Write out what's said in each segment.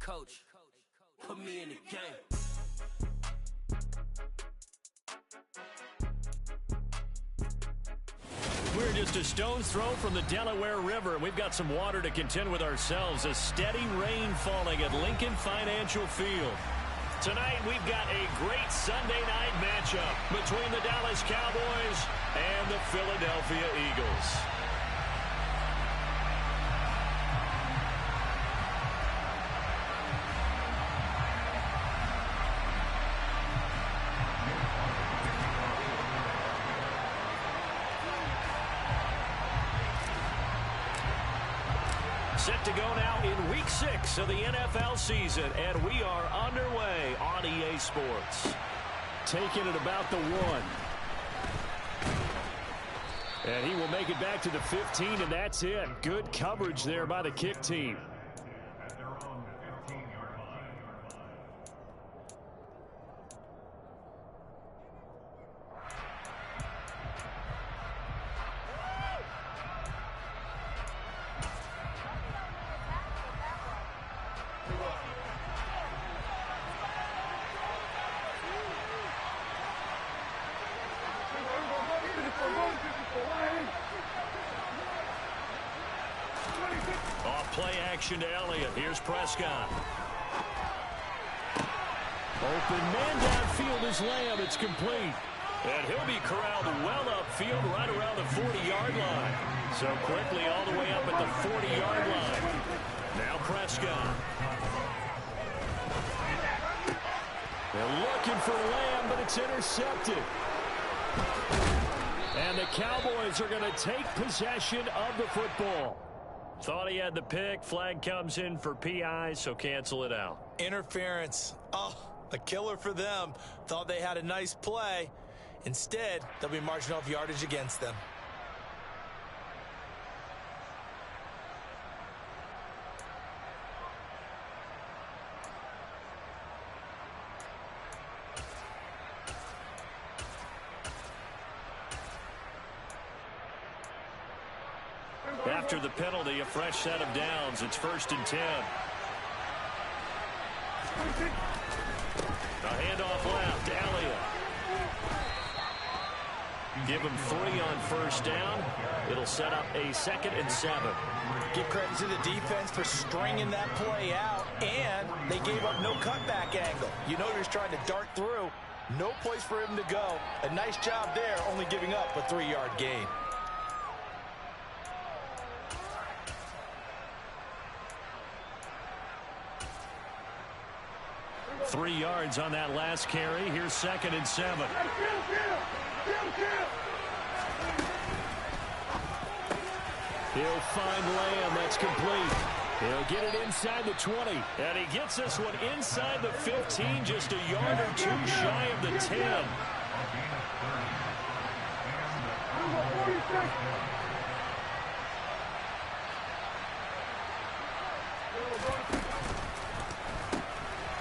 coach, put me in the game. We're just a stone's throw from the Delaware River, and we've got some water to contend with ourselves. A steady rain falling at Lincoln Financial Field. Tonight, we've got a great Sunday night matchup between the Dallas Cowboys and the Philadelphia Eagles. Set to go now in Week 6 of the NFL season, and we are underway on EA Sports. Taking it about the 1. And he will make it back to the 15, and that's it. Good coverage there by the kick team. Play action to Elliott. Here's Prescott. Open man downfield is Lamb. It's complete. And he'll be corralled well upfield right around the 40-yard line. So quickly all the way up at the 40-yard line. Now Prescott. They're looking for Lamb, but it's intercepted. And the Cowboys are going to take possession of the football. Thought he had the pick. Flag comes in for PI, so cancel it out. Interference. Oh, a killer for them. Thought they had a nice play. Instead, they'll be marching off yardage against them. After the penalty, a fresh set of downs. It's 1st and 10. A handoff left to Elliott. Give him 3 on 1st down. It'll set up a 2nd and 7. Give credit to the defense for stringing that play out, and they gave up no cutback angle. You know, he was trying to dart through. No place for him to go. A nice job there, only giving up a 3-yard gain. 3 yards on that last carry. Here's 2nd and 7. He'll find Lamb. That's complete. He'll get it inside the 20. And he gets this one inside the 15, just a yard or 2 shy of the 10.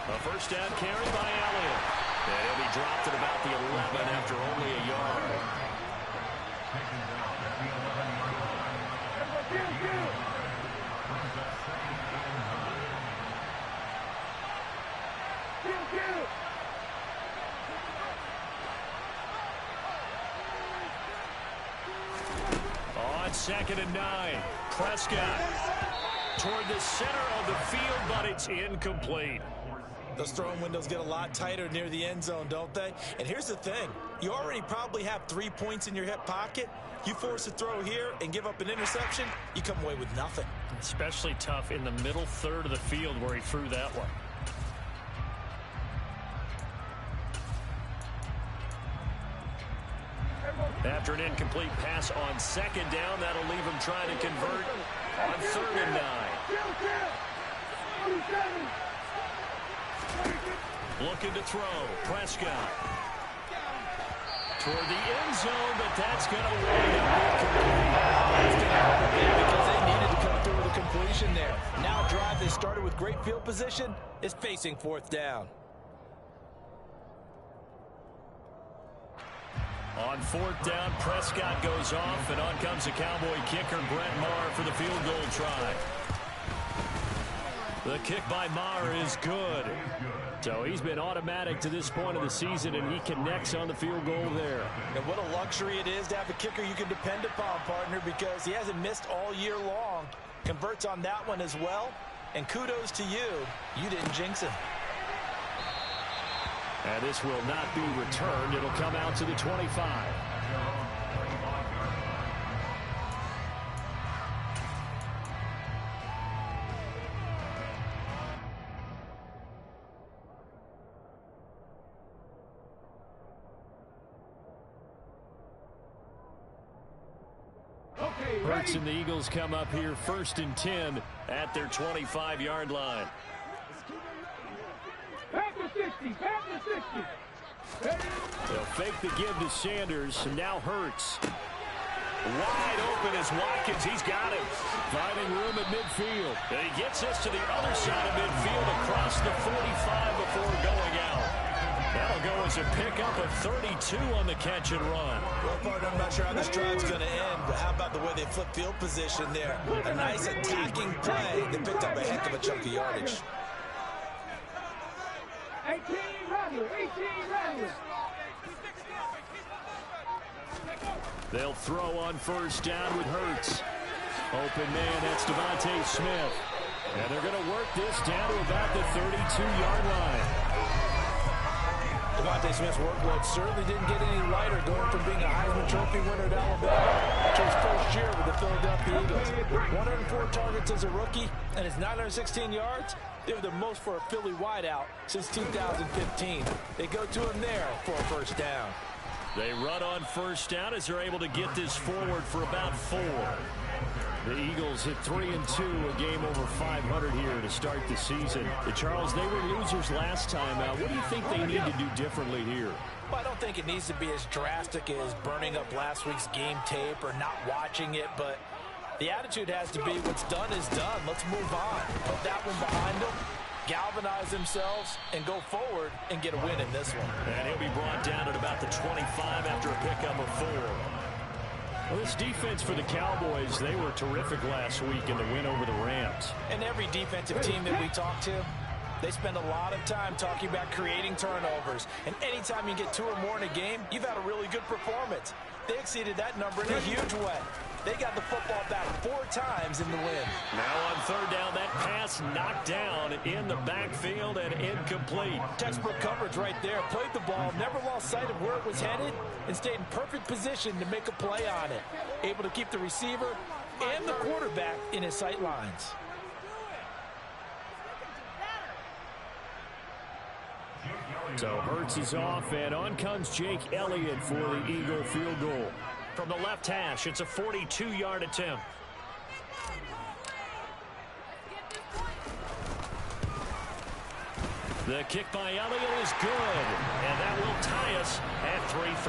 A 1st down carry by Elliott. And he'll be dropped at about the 11 after only a yard. On 2nd and 9, Prescott toward the center of the field, but it's incomplete. Those throwing windows get a lot tighter near the end zone, don't they? And here's the thing. You already probably have 3 points in your hip pocket. You force a throw here and give up an interception, you come away with nothing. Especially tough in the middle third of the field where he threw that one. After an incomplete pass on 2nd down, that'll leave him trying to convert on 3rd and 9. Looking to throw. Prescott. Toward the end zone, but that's going to wind up incomplete. Because they needed to come through with a completion there. Now a drive they started with great field position is facing 4th down. On 4th down, Prescott goes off, and on comes the Cowboy kicker, Brett Maher, for the field goal try. The kick by Maher is good. So he's been automatic to this point of the season, and he connects on the field goal there. And what a luxury it is to have a kicker you can depend upon, partner, because he hasn't missed all year long. Converts on that one as well. And kudos to you. You didn't jinx him. And this will not be returned. It'll come out to the 25. Hurts and the Eagles come up here 1st and 10 at their 25-yard line. Back to 60, back to 60. They'll fake the give to Sanders, and now Hurts. Wide open is Watkins. He's got him. Finding room at midfield. And he gets us to the other side of midfield across the 45 before going out. That'll go as a pickup of 32 on the catch and run. Well, partner, I'm not sure how this drive's going to end, but how about the way they flip field position there? A nice attacking play. They picked up a heck of a chunk of yardage. 18 Rattler, 18 Rattler. They'll throw on 1st down with Hurts. Open man, that's Devontae Smith. And they're going to work this down to about the 32-yard line. Devontae Smith's workload certainly didn't get any lighter, going from being a Heisman Trophy winner at Alabama to his first year with the Philadelphia Eagles. 104 targets as a rookie, and his 916 yards, they were the most for a Philly wideout since 2015. They go to him there for a 1st down. They run on 1st down as they're able to get this forward for about 4. The Eagles hit 3-2, a game over 500 here to start the season. Charles, they were losers last time. What do you think they need to do differently here? Well, I don't think it needs to be as drastic as burning up last week's game tape or not watching it, but the attitude has to be what's done is done. Let's move on. Put that one behind them, galvanize themselves, and go forward and get a win in this one. And he'll be brought down at about the 25 after a pickup of 4. Well, this defense for the Cowboys, they were terrific last week in the win over the Rams. And every defensive team that we talk to, they spend a lot of time talking about creating turnovers. And anytime you get 2 or more in a game, you've had a really good performance. They exceeded that number in a huge way. They got the football back 4 times in the win. Now on 3rd down, that pass knocked down in the backfield and incomplete. Textbook coverage right there. Played the ball, never lost sight of where it was headed, and stayed in perfect position to make a play on it. Able to keep the receiver and the quarterback in his sight lines. So Hurts is off, and on comes Jake Elliott for the Eagle field goal. From the left hash, it's a 42-yard attempt. The kick by Elliott is good, and that will tie us at 3-3.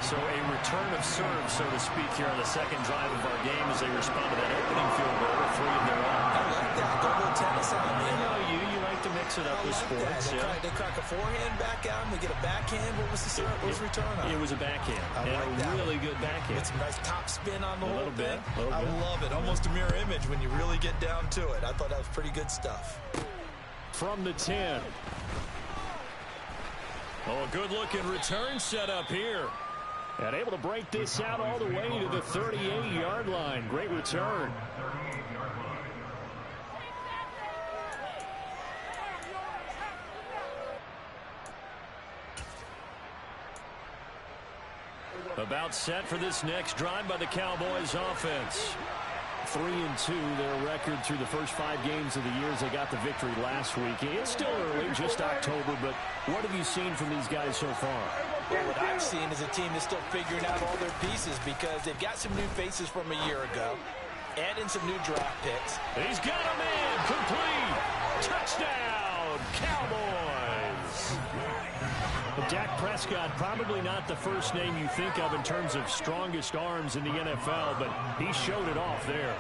So a return of serve, so to speak, here on the second drive of our game as they respond to that opening field goal with 3 of their own. I like that. Go to tennis on me. I know you like to mix it up with sports. They crack a forehand back out, and we get a backhand. What was the return on? It was a backhand. I like and a really good backhand. With some nice top spin on the whole thing. I love it. Almost a mirror image when you really get down to it. I thought that was pretty good stuff. From the 10. Oh, a good-looking return set up here. And able to break this out all the way to the 38-yard line. Great return. About set for this next drive by the Cowboys offense. 3-2, their record through the first 5 games of the year as they got the victory last week. It's still early, just October, but what have you seen from these guys so far? Well, what I've seen is a team that's still figuring out all their pieces because they've got some new faces from a year ago, add in some new draft picks. He's got a man, complete, touchdown, Cowboys. Dak Prescott, probably not the first name you think of in terms of strongest arms in the NFL, but he showed it off there.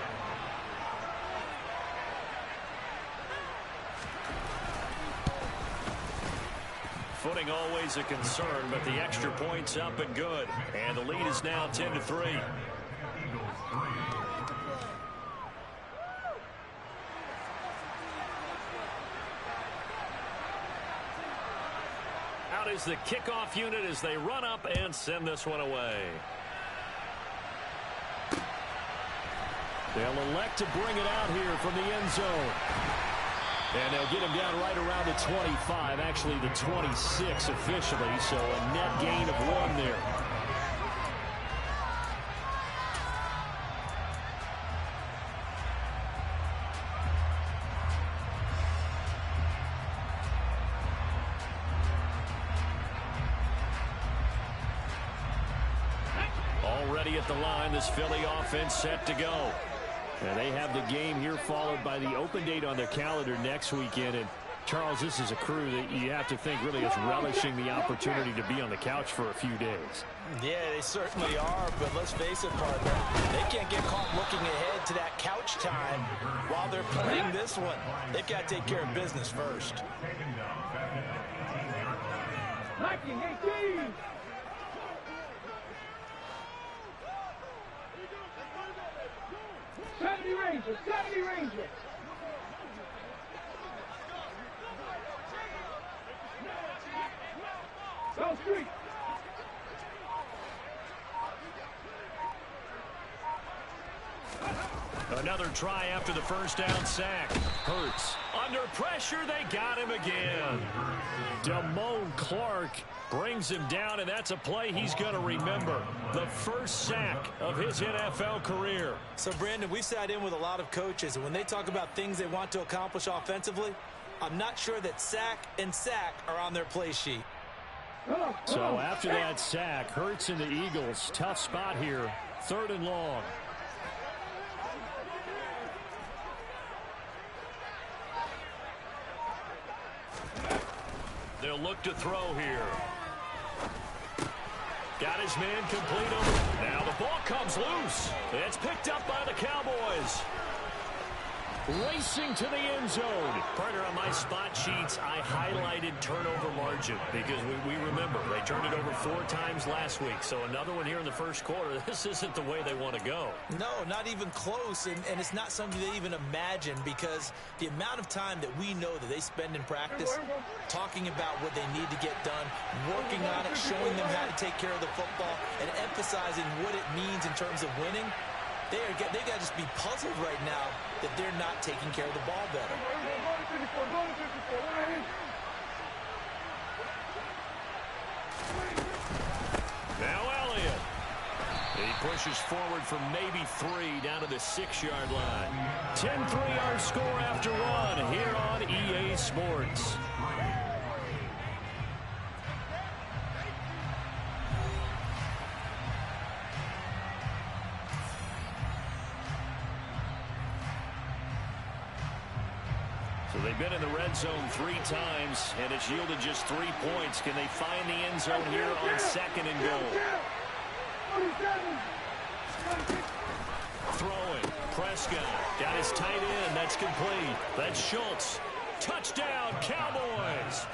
Footing always a concern, but the extra point's up and good. And the lead is now 10-3. deploys the kickoff unit as they run up and send this one away. They'll elect to bring it out here from the end zone. And they'll get him down right around the 25, actually the 26 officially, so a net gain of 1 there. Already at the line, this Philly offense set to go. And they have the game here followed by the open date on their calendar next weekend. And, Charles, this is a crew that you have to think really is relishing the opportunity to be on the couch for a few days. Yeah, they certainly are, but let's face it, partner, they can't get caught looking ahead to that couch time while they're playing this one. They've got to take care of business first. 1918. Ranger, 70 Ranger. Go street. Another try after the first down sack. Hurts. Under pressure, they got him again. Damone Clark brings him down, and that's a play he's going to remember. The first sack of his NFL career. So, Brandon, we've sat in with a lot of coaches, and when they talk about things they want to accomplish offensively, I'm not sure that sack and sack are on their play sheet. So after that sack, Hurts and the Eagles, tough spot here, 3rd and long. They'll look to throw here. Got his man complete over. Now the ball comes loose. It's picked up by the Cowboys. Racing to the end zone. Partner, on my spot sheets, I highlighted turnover margin because we remember they turned it over 4 times last week. So another one here in the first quarter. This isn't the way they want to go. No, not even close. And it's not something they even imagine because the amount of time that we know that they spend in practice talking about what they need to get done, working on it, showing them how to take care of the football, and emphasizing what it means in terms of winning. They got to just be puzzled right now that they're not taking care of the ball better. Now Elliott. He pushes forward from maybe 3 down to the 6-yard line. 10 3-yard score after 1 here on EA Sports. So they've been in the red zone 3 times, and it's yielded just 3 points. Can they find the end zone here on 2nd and goal? Throwing. Prescott got his tight end. That's complete. That's Schultz. Touchdown, Cowboys.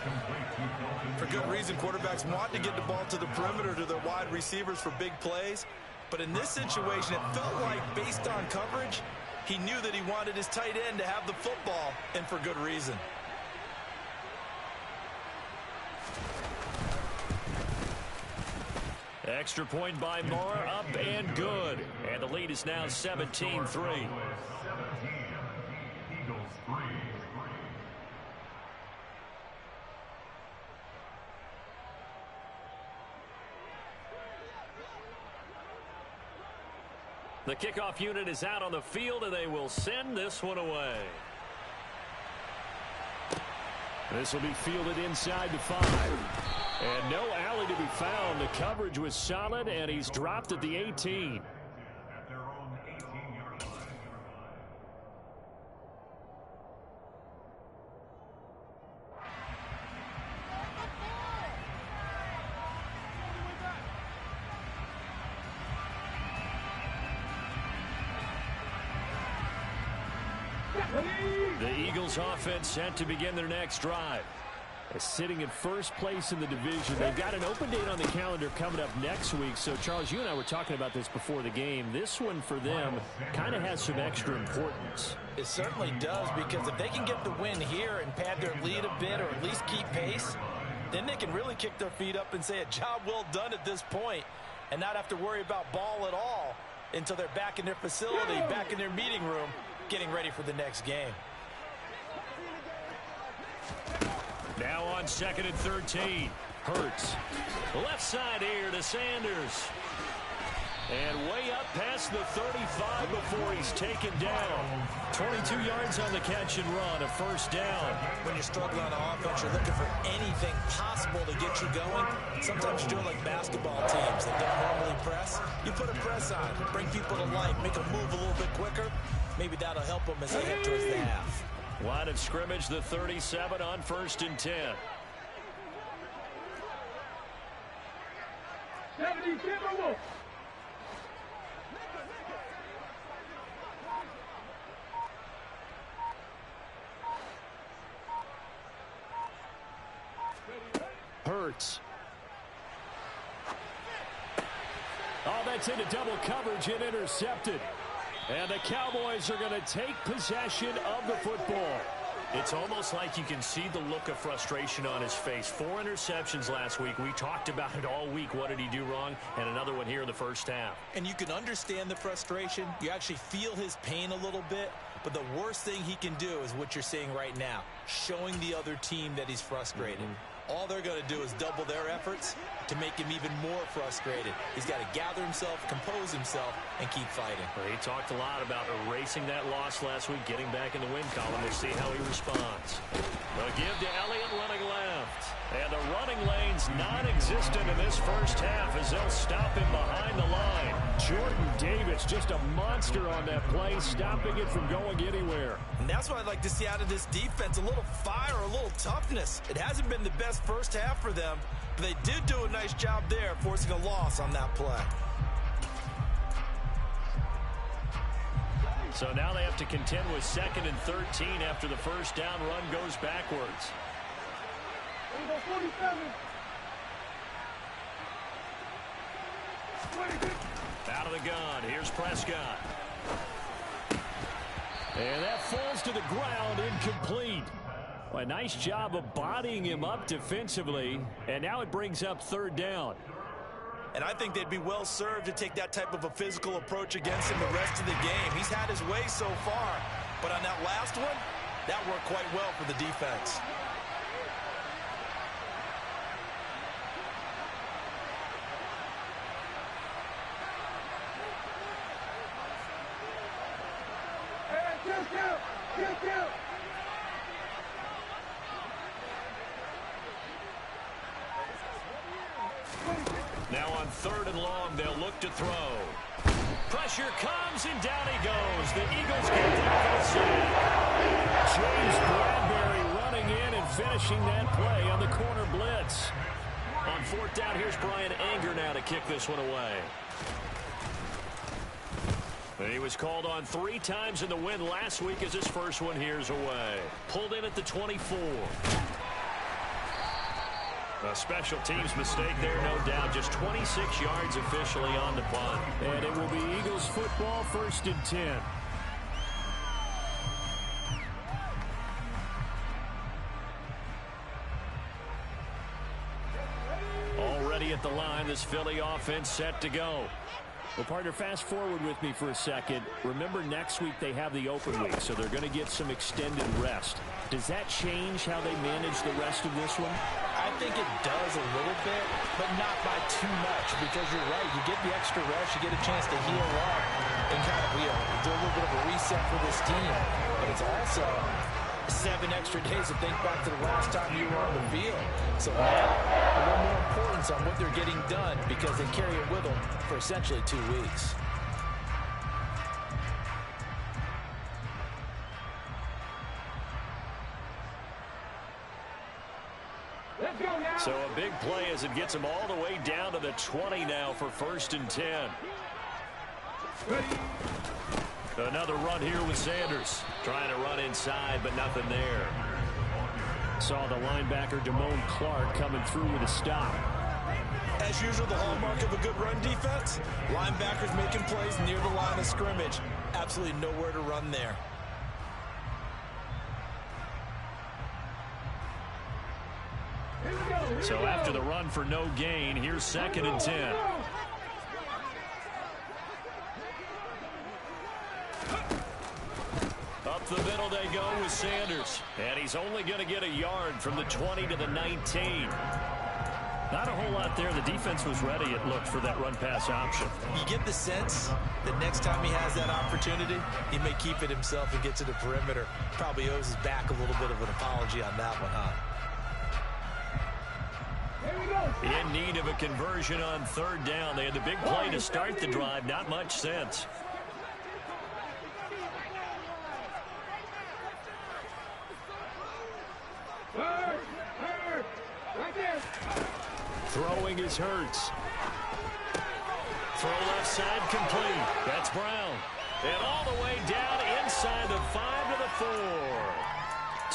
For good reason, quarterbacks want to get the ball to the perimeter to their wide receivers for big plays. But in this situation, it felt like, based on coverage, he knew that he wanted his tight end to have the football, and for good reason. Extra point by Moore, up and good. And the lead is now 17-3. The kickoff unit is out on the field, and they will send this one away. This will be fielded inside the 5. And no alley to be found. The coverage was solid, and he's dropped at the 18. The Eagles offense set to begin their next drive. Sitting in first place in the division. They've got an open date on the calendar coming up next week. So, Charles, you and I were talking about this before the game. This one for them kind of has some extra importance. It certainly does, because if they can get the win here and pad their lead a bit or at least keep pace, Then they can really kick their feet up and say a job well done at this point and not have to worry about ball at all until they're back in their facility, back in their meeting room, getting ready for the next game. Now on 2nd and 13. Hurts. Left side here to Sanders. And way up past the 35 before he's taken down. 22 yards on the catch and run, a first down. When you're struggling on offense, you're looking for anything possible to get you going. Sometimes you're doing like basketball teams that don't normally press. You put a press on, bring people to life, make them move a little bit quicker. Maybe that'll help them as they head towards the half. Line of scrimmage, the 37 on 1st and 10. 70 Timberwolves. Hurts. Oh, that's into double coverage and intercepted. And the Cowboys are going to take possession of the football. It's almost like you can see the look of frustration on his face. 4 interceptions last week. We talked about it all week. What did he do wrong? And another one here in the first half. And you can understand the frustration. You actually feel his pain a little bit. But the worst thing he can do is what you're seeing right now, showing the other team that he's frustrated. All they're going to do is double their efforts to make him even more frustrated. He's got to gather himself, compose himself, and keep fighting. Well, he talked a lot about erasing that loss last week, getting back in the win column. We'll see how he responds. They'll give to Elliott running left. And the running lane's non-existent in this first half as they'll stop him behind the line. Jordan Davis, just a monster on that play, stopping it from going anywhere. And that's what I'd like to see out of this defense, a little fire, a little toughness. It hasn't been the best first half for them, but they did do a nice job there, forcing a loss on that play. So now they have to contend with 2nd and 13 after the first down run goes backwards. Number 47. 26. Out of the gun, here's Prescott. And that falls to the ground, incomplete. Well, a nice job of bodying him up defensively, and now it brings up 3rd down. And I think they'd be well served to take that type of a physical approach against him the rest of the game. He's had his way so far, but on that last one, that worked quite well for the defense. Now on 3rd and long, they'll look to throw. Pressure comes, and down he goes. The Eagles get there for the sack. James Bradbury running in and finishing that play on the corner blitz. On 4th down, here's Brian Anger now to kick this one away. And he was called on 3 times in the win last week as his first one here's away. Pulled in at the 24. A special teams mistake there, no doubt. Just 26 yards officially on the punt. And it will be Eagles football, 1st and 10. Already at the line, this Philly offense set to go. Well, partner, fast forward with me for a second. Remember, next week they have the open week, so they're going to get some extended rest. Does that change how they manage the rest of this one? I think it does a little bit, but not by too much, because you're right. You get the extra rest, you get a chance to heal up and kind of do a little bit of a reset for this team. But it's also 7 extra days to think back to the last time you were on the field. So now, a little more importance on what they're getting done because they carry it with them for essentially 2 weeks. So a big play as it gets them all the way down to the 20 now for 1st and 10. Another run here with Sanders. Trying to run inside, but nothing there. Saw the linebacker, Damone Clark, coming through with a stop. As usual, the hallmark of a good run defense, linebackers making plays near the line of scrimmage. Absolutely nowhere to run there. Here we go. So after the run for no gain, here's 2nd and 10. Up the middle they go with Sanders. And he's only going to get a yard from the 20 to the 19. Not a whole lot there. The defense was ready, it looked, for that run-pass option. You get the sense that next time he has that opportunity, he may keep it himself and get to the perimeter. Probably owes his back a little bit of an apology on that one, huh? In need of a conversion on 3rd down. They had the big play to start the drive. Not much sense. Throwing is Hurts. Throw left side complete. That's Brown. And all the way down inside the 5 to the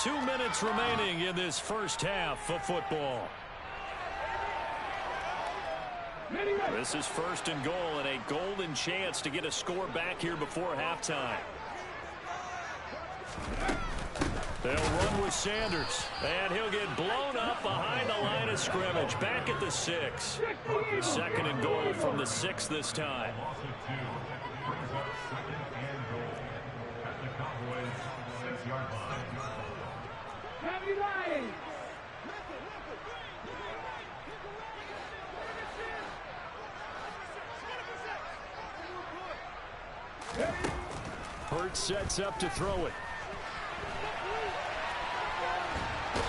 4. 2 minutes remaining in this first half of football. This is 1st and goal and a golden chance to get a score back here before halftime. They'll run with Sanders, and he'll get blown up behind the line of scrimmage. Back at the 6. 2nd and goal from the 6 this time. Hurts sets up to throw it.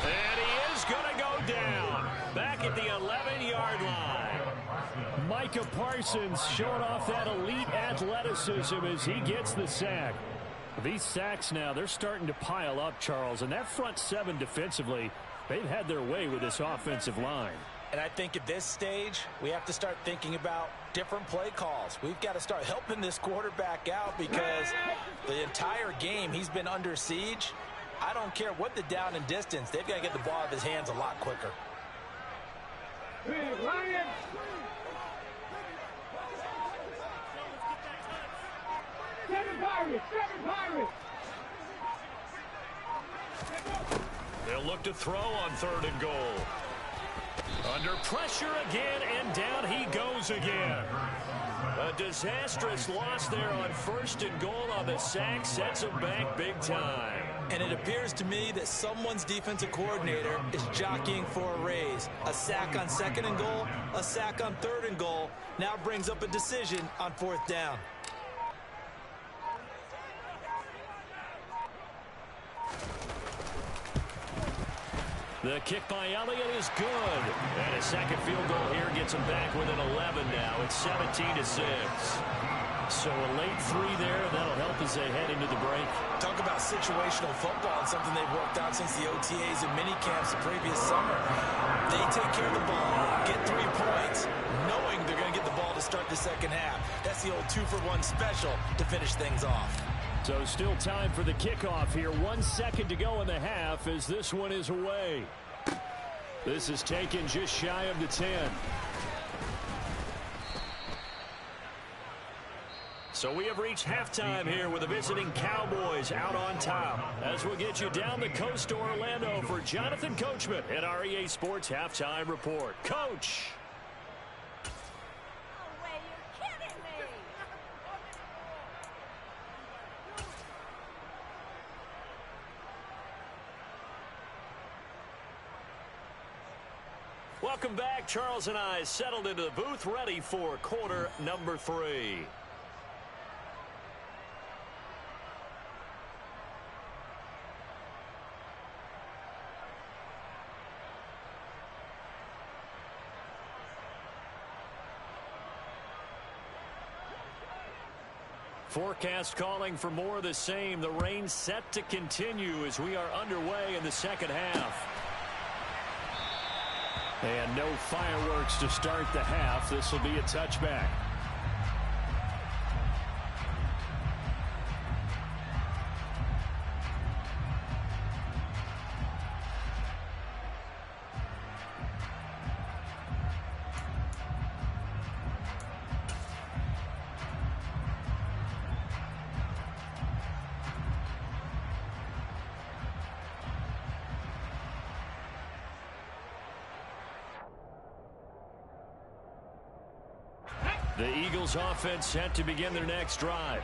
And he is going to go down. Back at the 11-yard line. Micah Parsons showing off that elite athleticism as he gets the sack. These sacks now, they're starting to pile up, Charles. And that front 7 defensively, they've had their way with this offensive line. And I think at this stage, we have to start thinking about different play calls. We've got to start helping this quarterback out because the entire game he's been under siege. I don't care what the down and distance. They've got to get the ball out of his hands a lot quicker. They'll look to throw on 3rd and goal. Under pressure again, and down he goes again. A disastrous loss there on 1st and goal on the sack sets him back big time. And it appears to me that someone's defensive coordinator is jockeying for a raise. A sack on 2nd and goal, a sack on 3rd and goal, now brings up a decision on 4th down. The kick by Elliott is good. And a second field goal here gets him back within 11 now. It's 17-6. So a late 3 there. That'll help as they head into the break. Talk about situational football and something they've worked out since the OTAs and mini camps the previous summer. They take care of the ball, get 3 points, knowing they're going to get the ball to start the second half. That's the old 2-for-1 special to finish things off. So still time for the kickoff here. 1 second to go in the half as this one is away. This is taken just shy of the 10. So we have reached halftime here with the visiting Cowboys out on top. As we'll get you down the coast to Orlando for Jonathan Coachman at our EA Sports Halftime Report. Coach! Welcome back. Charles and I settled into the booth, ready for quarter number 3. Forecast calling for more of the same. The rain set to continue as we are underway in the second half. And no fireworks to start the half. This will be a touchback. The Eagles offense set to begin their next drive.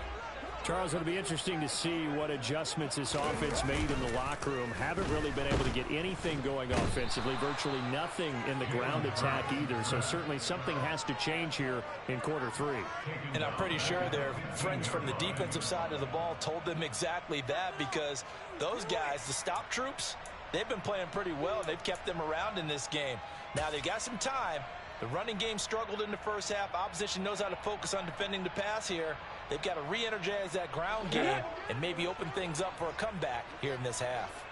Charles, it'll be interesting to see what adjustments this offense made in the locker room. Haven't really been able to get anything going offensively, virtually nothing in the ground attack either. So certainly something has to change here in quarter 3. And I'm pretty sure their friends from the defensive side of the ball told them exactly that, because those guys, the stop troops, they've been playing pretty well. They've kept them around in this game. Now they've got some time. The running game struggled in the first half. Opposition knows how to focus on defending the pass here. They've got to re-energize that ground game and maybe open things up for a comeback here in this half.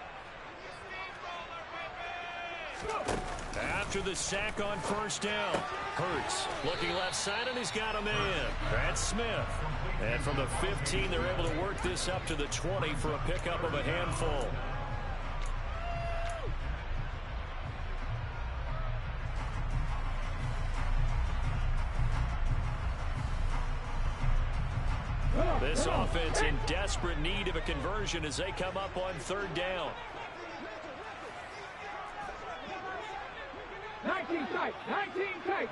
After the sack on first down, Hurts looking left side, and he's got a man. That's Smith. And from the 15, they're able to work this up to the 20 for a pickup of a handful. This offense in desperate need of a conversion as they come up on third down. 19 tight, 19 tight.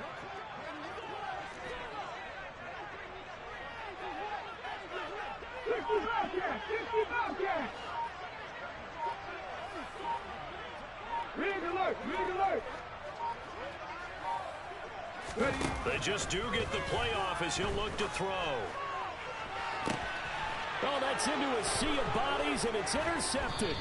Rig alert, rig alert. Ready. They just do get the playoff as he'll look to throw. Oh, that's into a sea of bodies, and it's intercepted.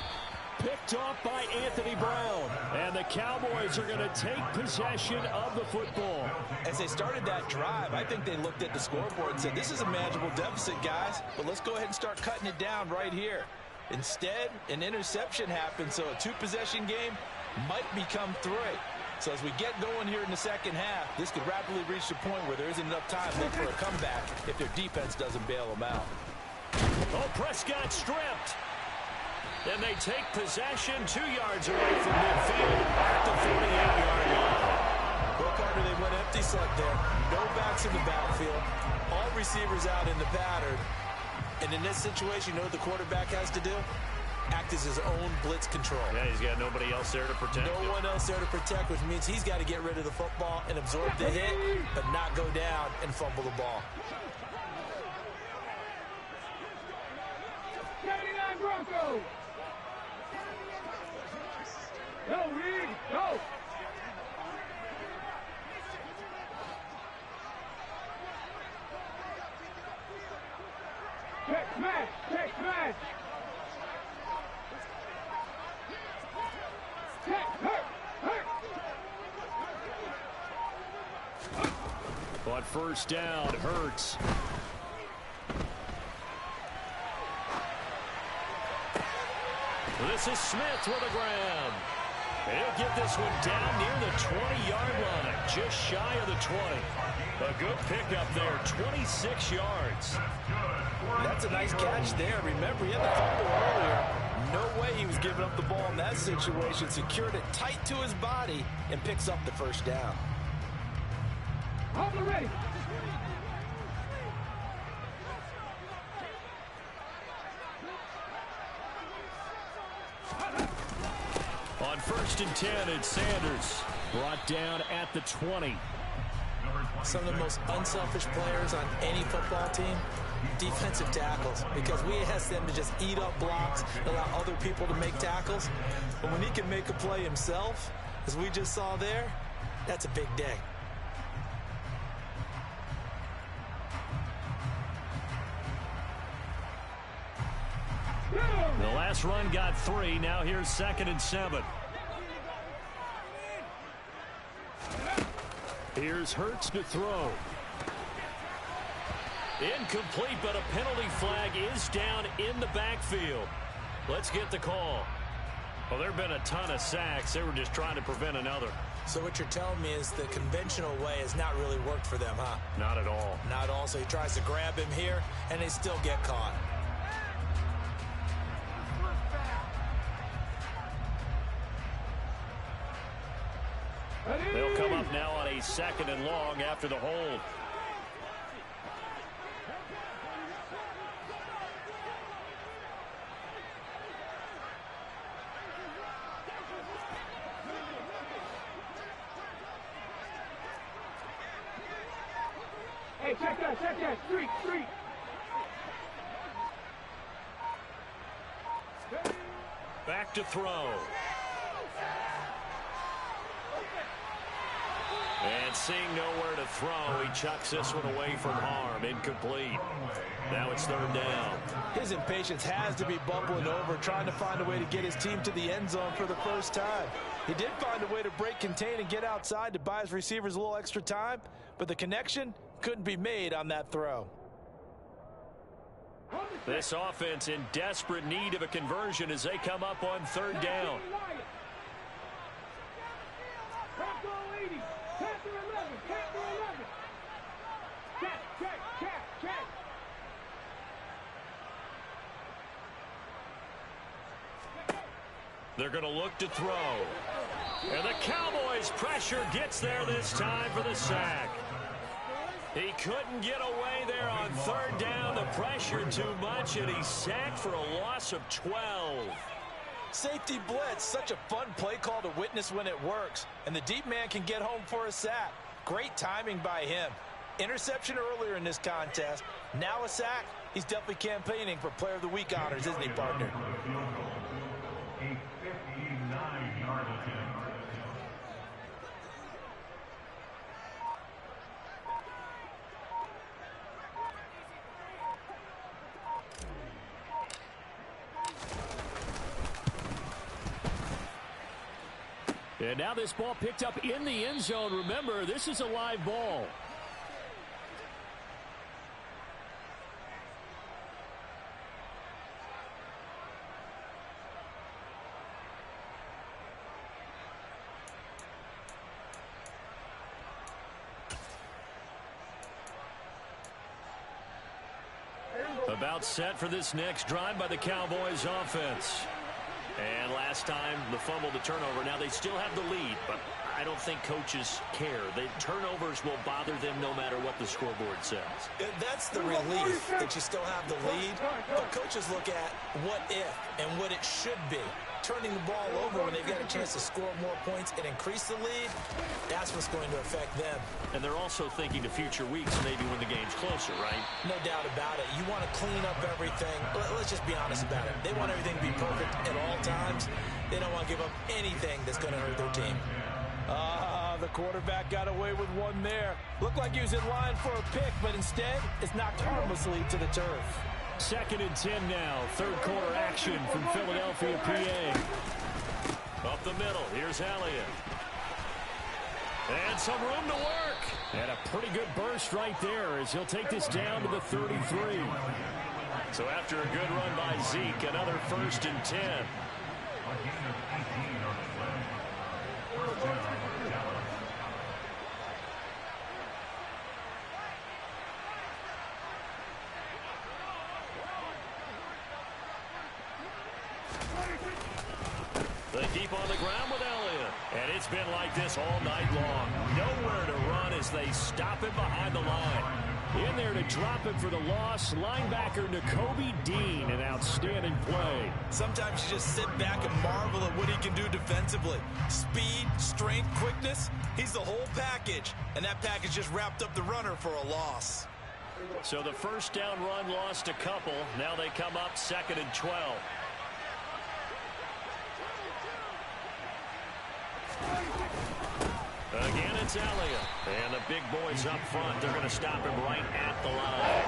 Picked off by Anthony Brown. And the Cowboys are going to take possession of the football. As they started that drive, I think they looked at the scoreboard and said, this is a manageable deficit, guys, but let's go ahead and start cutting it down right here. Instead, an interception happened, so a two-possession game might become 3. So as we get going here in the second half, this could rapidly reach the point where there isn't enough time left for a comeback if their defense doesn't bail them out. Oh, Prescott stripped. Then they take possession 2 yards away from midfield at the 48-yard line. Well, Carter, they went empty set there. No backs in the backfield. All receivers out in the pattern. And in this situation, you know what the quarterback has to do? Act as his own blitz control. Yeah, he's got nobody else there to protect him. No one else there to protect, which means he's got to get rid of the football and absorb the hit, but not go down and fumble the ball. 79 Broncos. Go, Reed, go. Check smash, check smash. Check, hurt, hurt. But first down, Hurts. This is Smith with a grab. He'll get this one down near the 20-yard line, just shy of the 20. A good pickup there, 26 yards. That's a nice catch there. Remember, he had the fumble earlier. No way he was giving up the ball in that situation. Secured it tight to his body and picks up the first down. Hold it ready. On first and 10, it's Sanders. Brought down at the 20. Some of the most unselfish players on any football team, defensive tackles, because we ask them to just eat up blocks, allow other people to make tackles. But when he can make a play himself, as we just saw there, that's a big day. The last run got 3. Now here's 2nd and 7. Here's Hurts to throw. Incomplete, but a penalty flag is down in the backfield. Let's get the call. Well, there have been a ton of sacks. They were just trying to prevent another. So what you're telling me is the conventional way has not really worked for them, huh? Not at all. Not at all. So he tries to grab him here, and they still get caught. They'll come up now on a 2nd and long after the hold. Hey, check that. Street. Back to throw. And seeing nowhere to throw, he chucks this one away from harm. Incomplete. Now it's third down. His impatience has to be bubbling over, trying to find a way to get his team to the end zone for the first time. He did find a way to break contain and get outside to buy his receivers a little extra time, but the connection couldn't be made on that throw. This offense in desperate need of a conversion as they come up on third down. They're going to look to throw. And the Cowboys' pressure gets there this time for the sack. He couldn't get away there on third down. The pressure too much, and he's sacked for a loss of 12. Safety blitz, such a fun play call to witness when it works. And the deep man can get home for a sack. Great timing by him. Interception earlier in this contest. Now a sack. He's definitely campaigning for Player of the Week honors, isn't he, partner? And now this ball picked up in the end zone. Remember, this is a live ball. About set for this next drive by the Cowboys offense. And last time, the fumble, the turnover. Now they still have the lead, but I don't think coaches care. The turnovers will bother them no matter what the scoreboard says. That's the relief that you still have the lead, but coaches look at what if and what it should be. Turning the ball over when they've got a chance to score more points and increase the lead, that's what's going to affect them. And they're also thinking to future weeks, maybe when the game's closer, right? No doubt about it. You want to clean up everything. Let's just be honest about it. They want everything to be perfect at all times. They don't want to give up anything that's going to hurt their team. The quarterback got away with one there. Looked like he was in line for a pick, but instead, it's knocked harmlessly to the turf. 2nd and 10 now. Third quarter action from Philadelphia, PA. Up the middle, here's Elliott. And some room to work. And a pretty good burst right there as he'll take this down to the 33. So after a good run by Zeke, another 1st and 10. They keep on the ground with Elliott. And it's been like this all night long. Nowhere to run as they stop him behind the line. In there to drop him for the loss, linebacker Nakobe Dean, an outstanding play. Sometimes you just sit back and marvel at what he can do defensively. Speed, strength, quickness, he's the whole package. And that package just wrapped up the runner for a loss. So the first down run lost a couple. Now they come up 2nd and 12. Again, it's Elliott. And the big boys up front, they're going to stop him right at the line.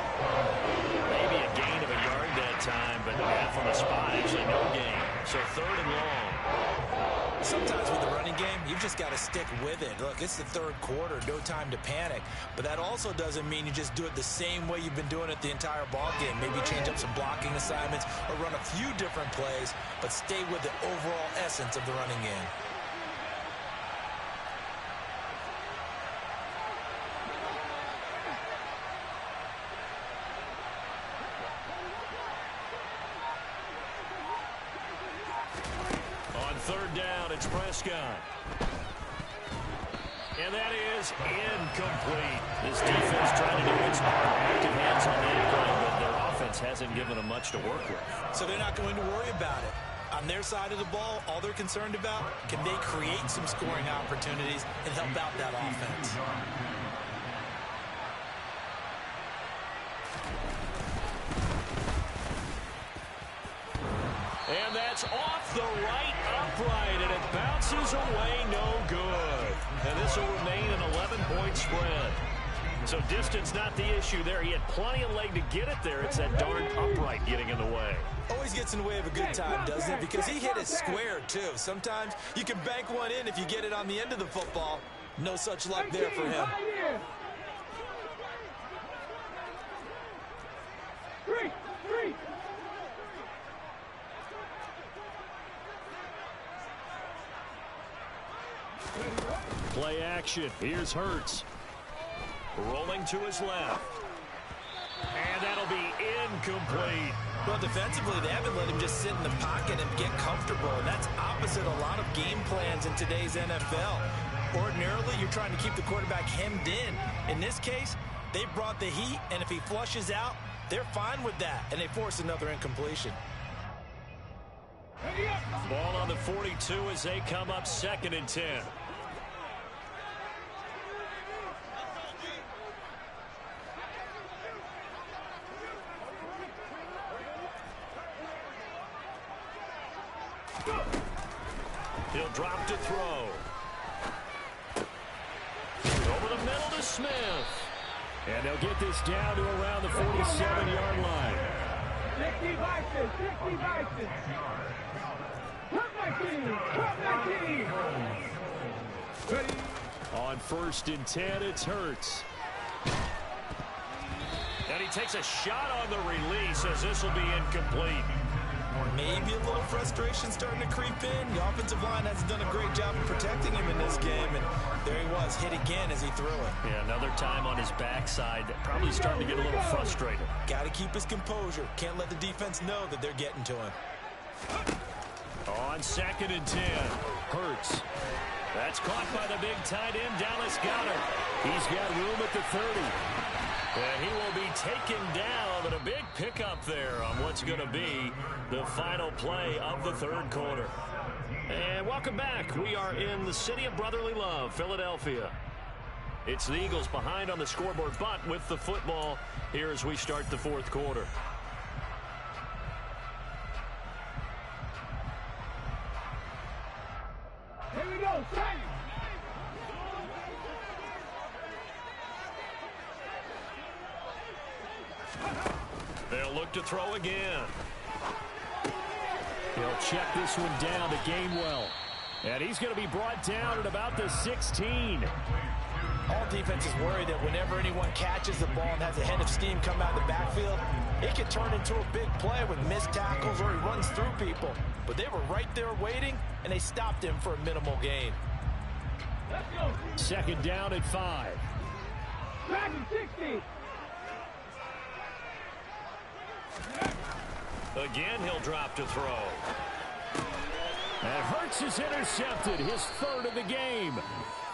Maybe a gain of a yard that time, but half on the spot, actually no gain. So 3rd and long. Sometimes with the running game, you've just got to stick with it. Look, it's the 3rd quarter, no time to panic. But that also doesn't mean you just do it the same way you've been doing it the entire ball game. Maybe change up some blocking assignments or run a few different plays, but stay with the overall essence of the running game. Third down, it's Prescott. And that is incomplete. This defense trying to do its part. Active hands on that play, but their offense hasn't given them much to work with. So they're not going to worry about it. On their side of the ball, all they're concerned about, can they create some scoring opportunities and help out that offense? That's off the right upright, and it bounces away no good. And this will remain an 11-point spread. So distance not the issue there. He had plenty of leg to get it there. It's that darn upright getting in the way. Always gets in the way of a good time, doesn't it? Because he hit it square, too. Sometimes you can bank one in if you get it on the end of the football. No such luck there for him. Play action. Here's Hurts. Rolling to his left. And that'll be incomplete. Well, defensively, they haven't let him just sit in the pocket and get comfortable. And that's opposite a lot of game plans in today's NFL. Ordinarily, you're trying to keep the quarterback hemmed in. In this case, they brought the heat, and if he flushes out, they're fine with that, and they force another incompletion. Ball on the 42 as they come up 2nd and 10. He'll drop to throw. Over the middle to Smith. And they'll get this down to around the 47-yard line. 60 Vikings, 60 Vikings. Come back in. Ready? On 1st and 10, it's Hurts. And he takes a shot on the release as this will be incomplete. Maybe a little frustration starting to creep in. The offensive line hasn't done a great job of protecting him in this game, and there he was, hit again as he threw it. Yeah, another time on his backside, probably starting to get a little frustrated. Got to keep his composure. Can't let the defense know that they're getting to him. On 2nd and 10, Hurts. That's caught by the big tight end, Dallas Goedert. He's got room at the 30. And he will be taken down, but a big pickup there on what's going to be the final play of the 3rd quarter. And welcome back. We are in the city of brotherly love, Philadelphia. It's the Eagles behind on the scoreboard, but with the football here as we start the 4th quarter. Here we go, Saints. They'll look to throw again. He'll check this one down to Gainwell. And he's going to be brought down at about the 16. All defenses worry that whenever anyone catches the ball and has a head of steam come out of the backfield, it could turn into a big play with missed tackles or he runs through people. But they were right there waiting, and they stopped him for a minimal gain. Let's go. 2nd down at 5. Back in 60. Again, he'll drop to throw. And Hurts is intercepted, his 3rd of the game.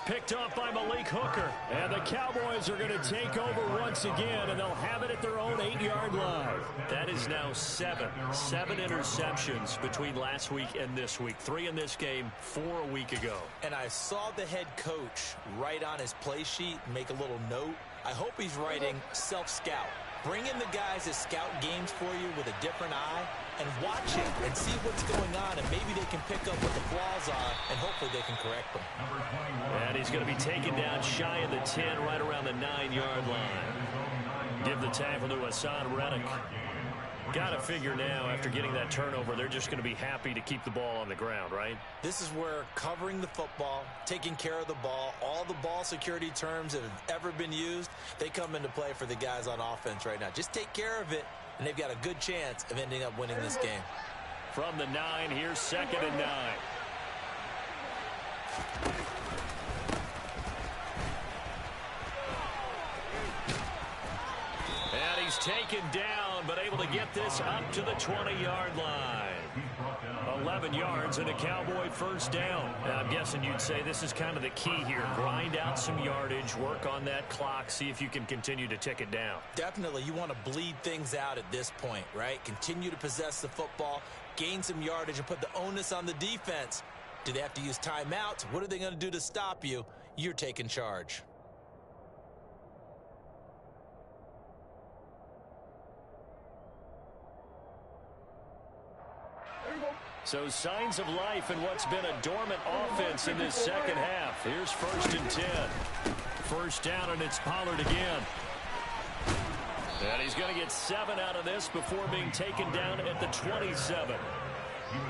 Picked off by Malik Hooker. And the Cowboys are going to take over once again, and they'll have it at their own 8-yard line. That is now 7 interceptions between last week and this week. 3 in this game, 4 a week ago. And I saw the head coach write on his play sheet, make a little note. I hope he's writing self-scout. Bring in the guys that scout games for you with a different eye and watch it and see what's going on, and maybe they can pick up what the flaws are, and hopefully they can correct them. And he's going to be taken down shy of the 10, right around the 9-yard line. Give the tackle to Hassan Reddick. Got to figure now, after getting that turnover, they're just going to be happy to keep the ball on the ground, right? This is where covering the football, taking care of the ball, all the ball security terms that have ever been used, they come into play for the guys on offense right now. Just take care of it, and they've got a good chance of ending up winning this game. From the 9, here's 2nd and 9. And he's taken down, but able to get this up to the 20-yard line. 11 yards and a Cowboy 1st down. Now, I'm guessing you'd say this is kind of the key here. Grind out some yardage, work on that clock, see if you can continue to tick it down. Definitely, you want to bleed things out at this point, right? Continue to possess the football, gain some yardage, and put the onus on the defense. Do they have to use timeouts? What are they going to do to stop you? You're taking charge. So signs of life in what's been a dormant offense in this second half. Here's 1st and 10. First down, and it's Pollard again. And he's going to get 7 out of this before being taken down at the 27.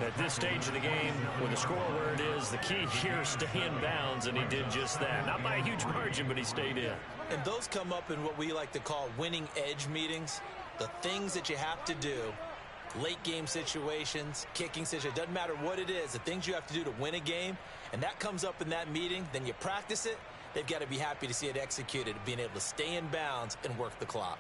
At this stage of the game, with the score where it is, the key here is stay in bounds, and he did just that. Not by a huge margin, but he stayed in. And those come up in what we like to call winning edge meetings. The things that you have to do, late game situations, kicking situations, doesn't matter what it is, the things you have to do to win a game, and that comes up in that meeting, then you practice it, they've got to be happy to see it executed, being able to stay in bounds and work the clock.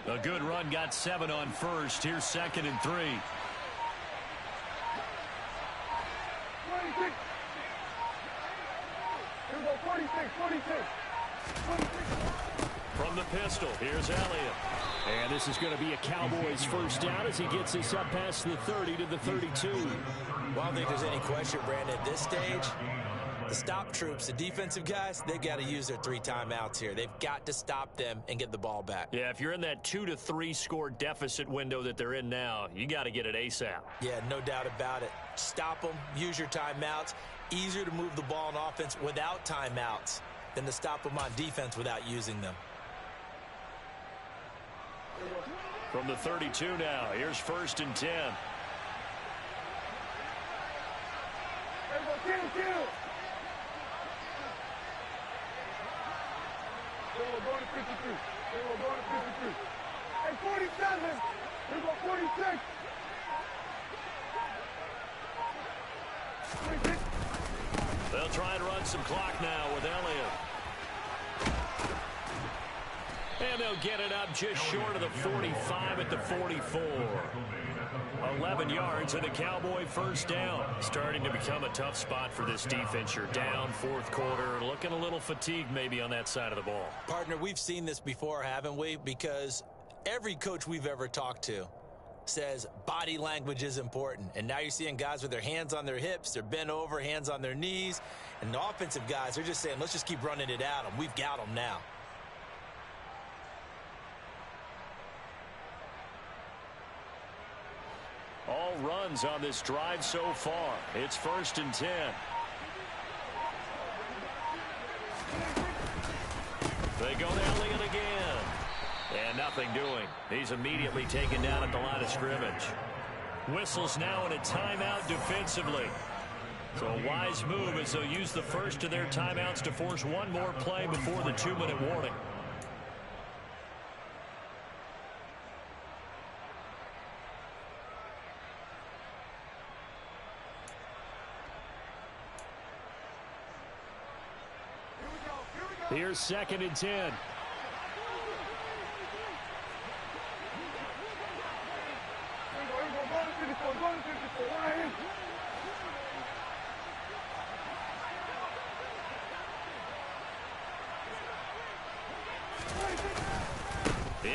A good run, got 7 on first. Here's 2nd and 3. 26. Here we go, 46, 46. From the pistol, here's Elliott. And this is going to be a Cowboys first down as he gets this up past the 30 to the 32. Well, I don't think there's any question, Brandon, at this stage, the stop troops, the defensive guys, they've got to use their 3 timeouts here. They've got to stop them and get the ball back. Yeah, if you're in that 2 to 3 score deficit window that they're in now, you got to get it ASAP. Yeah, no doubt about it. Stop them, use your timeouts. Easier to move the ball on offense without timeouts than to stop them on defense without using them. From the 32 now, here's 1st and 10. Here we go, kill. Here we go, going to 53. Here we go, going to 53. Hey, 47. Here we go, 46. 26. They'll try and run some clock now with Elliott. And they'll get it up just short of the 45 at the 44. 11 yards and a Cowboy first down. Starting to become a tough spot for this defense. You're down 4th quarter. Looking a little fatigued maybe on that side of the ball. Partner, we've seen this before, haven't we? Because every coach we've ever talked to says body language is important. And now you're seeing guys with their hands on their hips, they're bent over, hands on their knees. And the offensive guys, they're just saying, let's just keep running it at them. We've got them now. All runs on this drive so far. It's 1st and 10. They go to Elliott again. And nothing doing. He's immediately taken down at the line of scrimmage. Whistles now in a timeout defensively. So a wise move as they'll use the first of their timeouts to force one more play before the 2-minute warning. Here's 2nd and 10.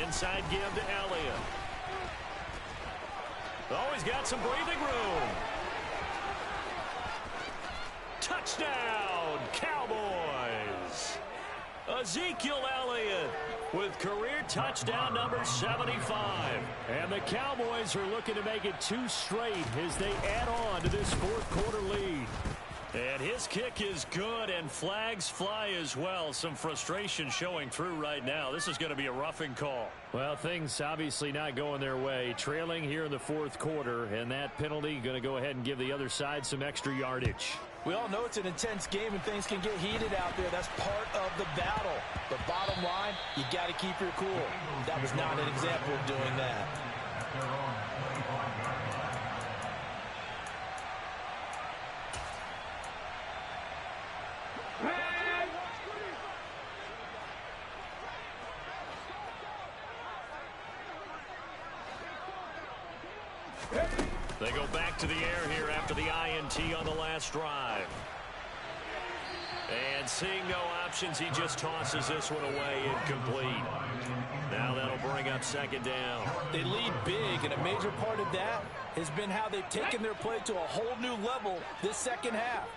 Inside give to Elliott. Oh, he's got some breathing room. Touchdown, Cowboys. Ezekiel Elliott with career touchdown number 75. And the Cowboys are looking to make it 2 straight as they add on to this 4th quarter lead. And his kick is good, and flags fly as well. Some frustration showing through right now. This is going to be a roughing call. Well, things obviously not going their way. Trailing here in the 4th quarter, and that penalty going to go ahead and give the other side some extra yardage. We all know it's an intense game and things can get heated out there. That's part of the battle. But bottom line, you got to keep your cool. That was not an example of doing that. They go back to the air here after the INT on the last drive. And seeing no options, he just tosses this one away incomplete. Now that'll bring up 2nd down. They lead big, and a major part of that has been how they've taken their play to a whole new level this second half.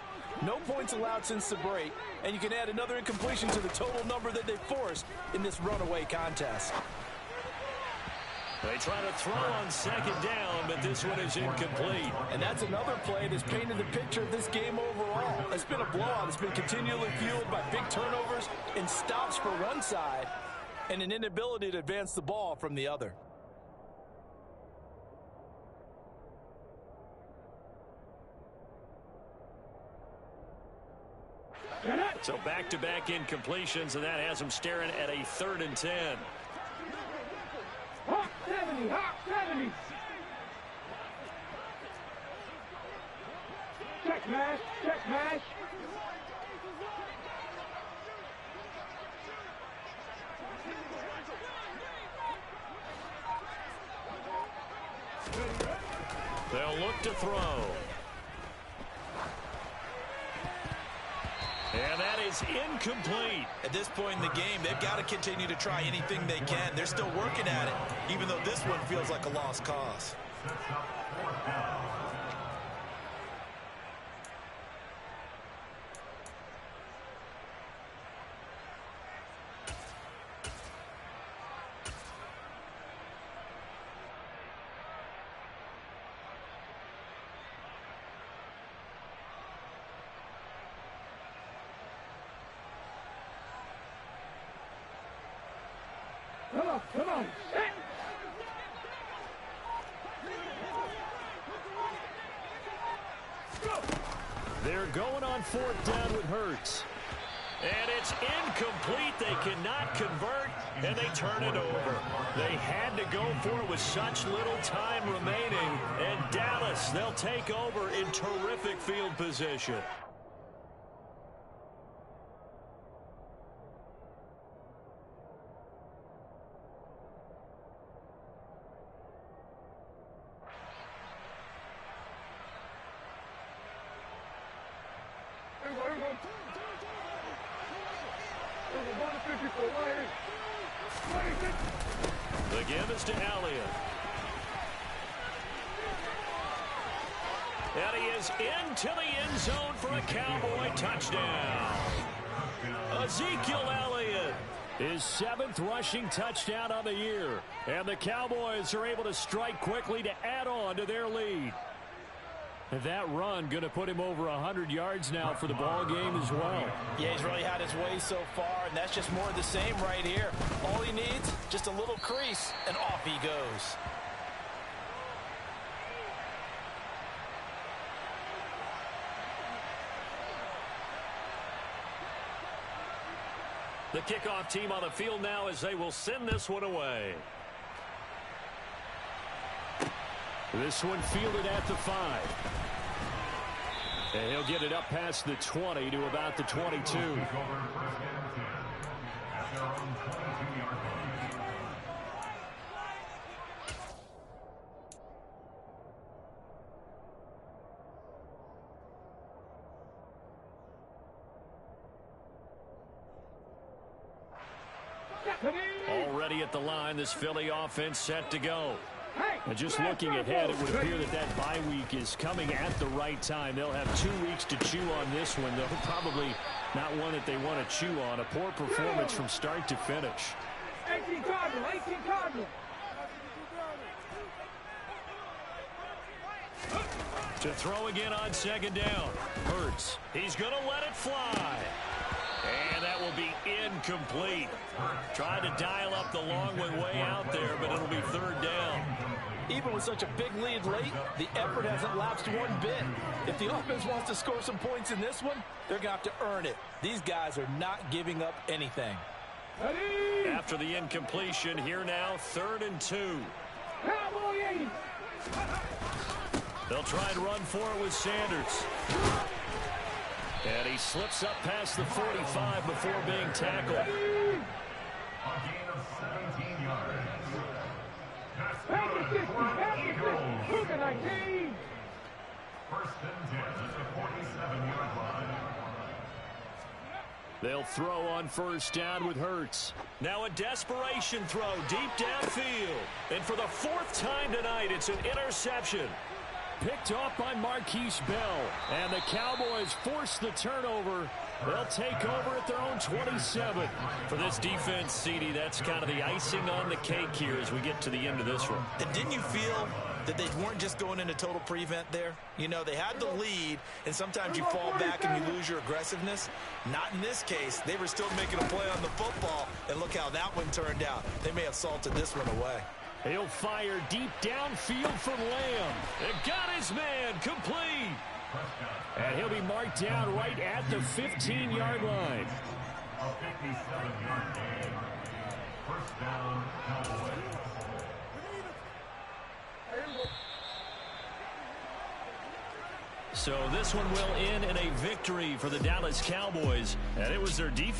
No points allowed since the break, and you can add another incompletion to the total number that they forced in this runaway contest. They try to throw on second down, but this one is incomplete. And that's another play that's painted the picture of this game overall. It's been a blowout. It's been continually fueled by big turnovers and stops for one side and an inability to advance the ball from the other. So back-to-back incompletions, and that has them staring at a 3rd and 10. Hawk 70, Hawk 70. Check mash, check mash. They'll look to throw. And that is incomplete. At this point in the game, they've got to continue to try anything they can. They're still working at it, even though this one feels like a lost cause. Come on. They're going on 4th down with Hurts. And it's incomplete. They cannot convert, and they turn it over. They had to go for it with such little time remaining. And Dallas, they'll take over in terrific field position. The give is to Elliott. And he is into the end zone for a Cowboy touchdown. Ezekiel Elliott. His 7th rushing touchdown of the year. And the Cowboys are able to strike quickly to add on to their lead. And that run going to put him over 100 yards now for the ball game as well. Yeah, he's really had his way so far, and that's just more of the same right here. All he needs, just a little crease, and off he goes. The kickoff team on the field now as they will send this one away. This one fielded at the 5. And he'll get it up past the 20 to about the 22. Already at the line, this Philly offense set to go. And just looking ahead, it would appear that bye week is coming at the right time. They'll have 2 weeks to chew on this one, though probably not one that they want to chew on. A poor performance from start to finish. 18 Cardinal, 18 Cardinal. To throw again on 2nd down. Hurts. He's going to let it fly. And that will be incomplete. Tried to dial up the long one way out there, but it'll be 3rd down. Even with such a big lead late, the effort hasn't lapsed one bit. If the offense wants to score some points in this one, they're going to have to earn it. These guys are not giving up anything. After the incompletion, here now, 3rd and 2. Cowboy 80. They'll try and run for it with Sanders. And he slips up past the 45 before being tackled. A gain of 17 yards. Back to 60, back to 60. Look at 19. 1st and 10 at the 47-yard line. They'll throw on 1st down with Hurts. Now a desperation throw deep downfield. And for the 4th time tonight, it's an interception. picked off by Marquise Bell. And the Cowboys force the turnover. They'll take over at their own 27. For this defense, CD, that's kind of the icing on the cake here as we get to the end of this one. And didn't you feel that they weren't just going into total prevent there? You know, they had the lead, and sometimes you fall back and you lose your aggressiveness. Not in this case. They were still making a play on the football, and look how that one turned out. They may have salted this one away. He'll fire deep downfield from Lamb. It got his man complete. And he'll be marked down right at the 15-yard line. A 57-yard gain. First down, Cowboys. So this one will end in a victory for the Dallas Cowboys. And it was their defense.